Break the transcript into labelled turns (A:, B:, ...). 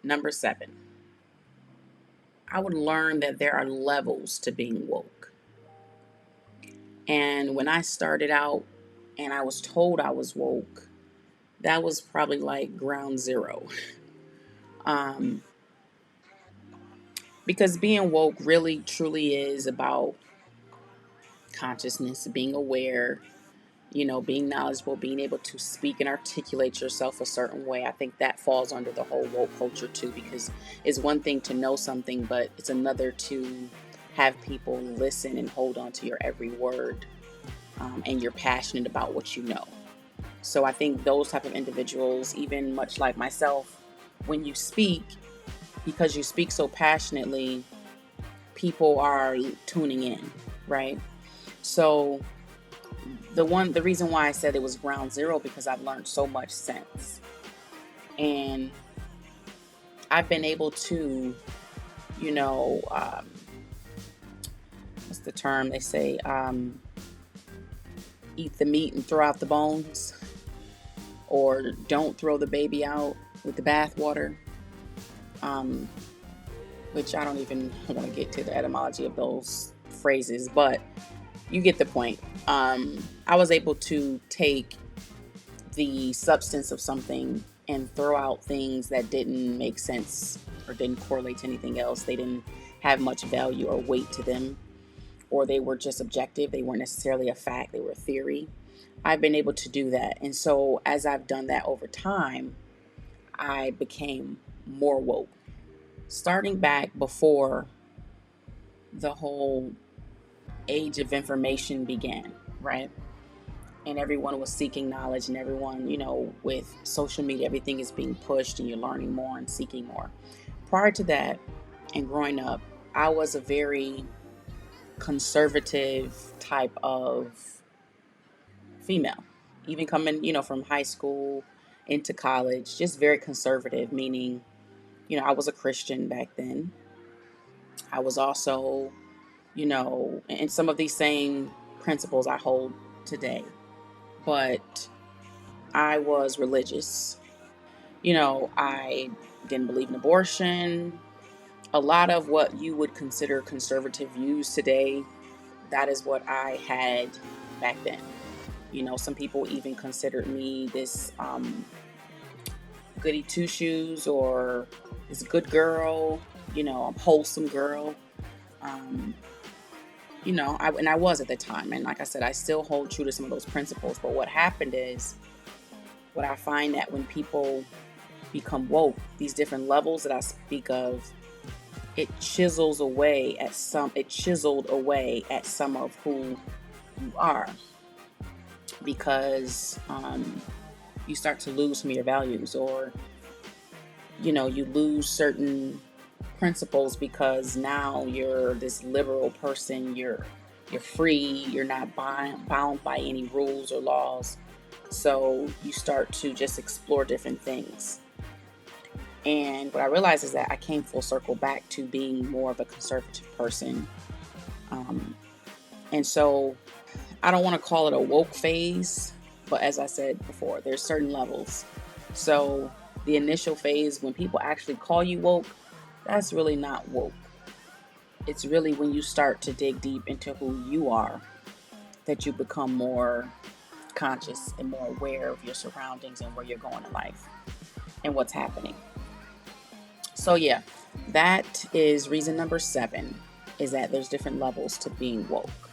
A: Number 7, I would learn that there are levels to being woke. And when I started out and I was told I was woke, that was probably like ground zero. Um, because being woke really truly is about consciousness, being aware, being knowledgeable, being able to speak and articulate yourself a certain way. I think that falls under the whole woke culture too, because it's one thing to know something, but it's another to have people listen and hold on to your every word, and you're passionate about what you know. So I think those type of individuals, even much like myself, when you speak, because you speak so passionately, people are tuning in, right? So the reason why I said it was ground zero, because I've learned so much since, and I've been able to, you know, what's the term they say? Eat the meat and throw out the bones, or don't throw the baby out with the bathwater. Um, which I don't even want to get to the etymology of those phrases, but you get the point. I was able to take the substance of something and throw out things that didn't make sense or didn't correlate to anything else. They didn't have much value or weight to them, or they were just objective. They weren't necessarily a fact, they were a theory. I've been able to do that. And so as I've done that over time, I became more woke. Starting back before the whole age of information began, right? And everyone was seeking knowledge, and everyone, with social media, everything is being pushed and you're learning more and seeking more. Prior to that, and growing up, I was a very conservative type of female. Even coming, from high school into college, just very conservative, meaning, I was a Christian back then. I was also, and some of these same principles I hold today, but I was religious. I didn't believe in abortion. A lot of what you would consider conservative views today, that is what I had back then. Some people even considered me this goody two shoes, or this good girl, a wholesome girl. Um, and I was at the time. And like I said, I still hold true to some of those principles. But what happened is, what I find that when people become woke, these different levels that I speak of, it chiseled away at some of who you are, because you start to lose some of your values, or you lose certain principles, because now you're this liberal person. You're free. You're not bound by any rules or laws. So you start to just explore different things. And what I realized is that I came full circle back to being more of a conservative person. Um, and so I don't want to call it a woke phase, but as I said before, there's certain levels. So the initial phase, when people actually call you woke, that's really not woke. It's really when you start to dig deep into who you are that you become more conscious and more aware of your surroundings and where you're going in life and what's happening. So yeah, that is reason number 7, is that there's different levels to being woke.